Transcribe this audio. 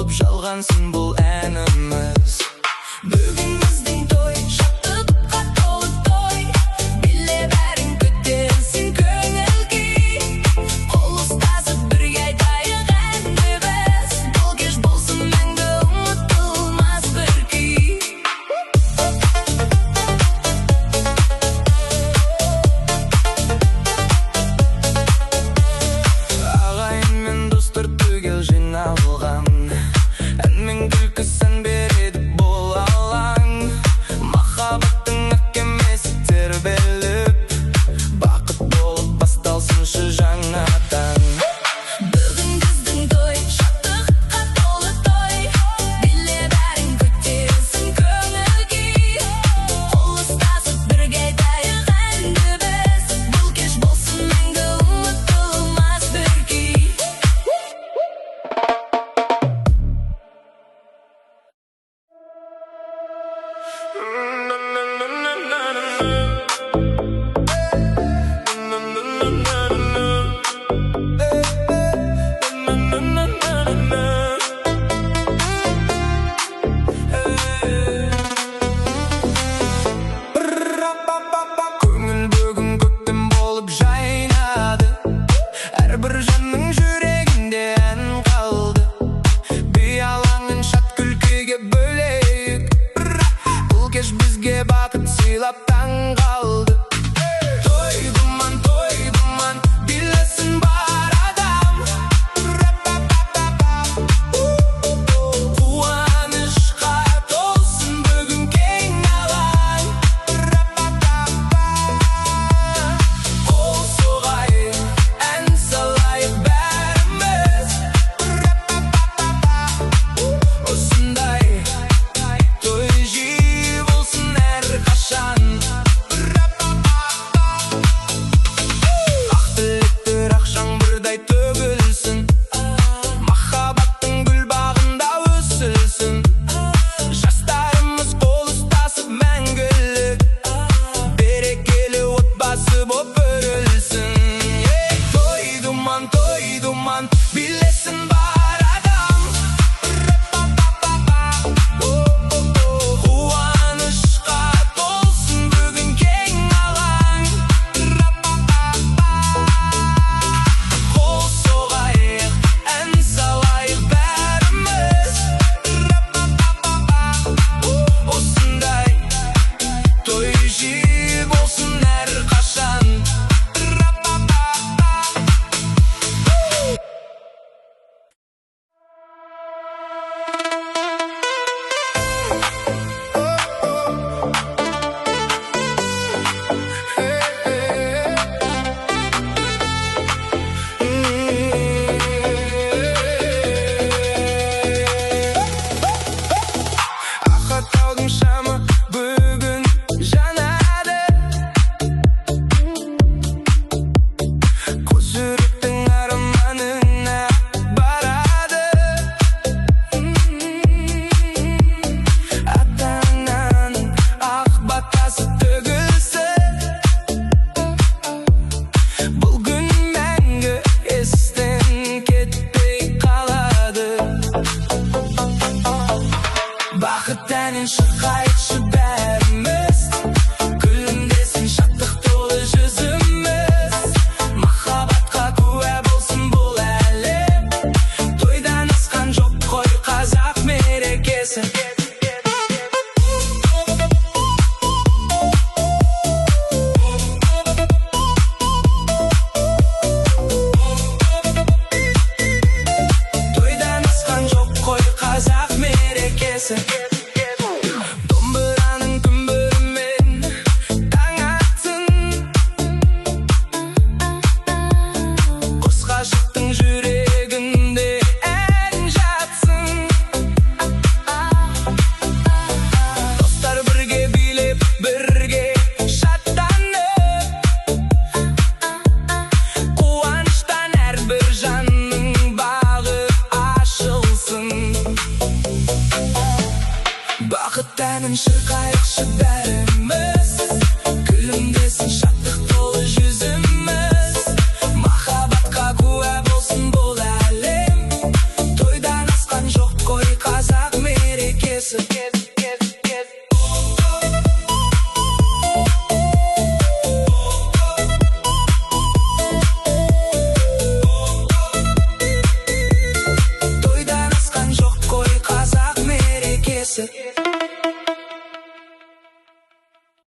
болып жалғансын бұл әніміз. Бүгін біздің той, шаттыққа толы той, биле бәрін көтерілсін көңіл күй. Қол ұстасып бірге айтайық әнді біз, бұл кеш болсын мәңгі ұмытылмас бір күй. Ағайын мен достар түгел жиналған, әнмен күлкісін береді бұл алаң. Махаббаттың әкемесі тербеліп, бақыт болып басталсыншы жаңадан. Бүгін біздің той, шаттыққа толы той, биле бәрін көтерілсін көңіл күй. Қол ұстасып бірге айтайық әнді біз, бұл кеш болсын мәңгі ұмытылмас бір күй. Көңіл бүгін көктем болып жайнады, әрбір жанның жүрегінде ән қалды. Би алаңын шат күлкіге бөлейік, бұл кеш бізге бақыт сыйлап таң қалды. Той думан, билесін бар адам, қуанышқа толсын бүгін кең алаң. Қол соғайық, ән салайық бәріміз, осындай той жиі болсын әрқашан. Ақ тілектер ақ жаңбырдай төгілсін, махаббаттың гүл бағында өсілсін. Жастарымыз қол ұстасып мәңгілік, берекелі отбасы боп өрілсін. Той думан, билесін бар адам, қуанышқа толсын бүгін кең алаң. Қол соғайық, ән салайық бәріміз, осындай той жиі болсын әрқашан. Ақтаудың шамы бүгін жанады, көз жүректің арманына барады. Ата-ананың ақ батасы төгілсін, бұл күн мәңгі естен кетпей қалады. Бақыт әнін шырқайықшы бәріміз, күлімдесін шаттық толы жүзіміз. Махаббатқа куә болсын бұл әлем, тойдан асқан жоқ қой қазақ мерекесі. Тойдан асқан жоқ қой қазақ мерекесі. Домбыраның күмбірімен таң атсын, қос ғашықтың жүрегінде ән жатсын. Достар бірге билеп, бірге шаттанып, қуаныштан әрбір жанның бағы ашылсын. Бақыт әнін шырқайықшы бәрі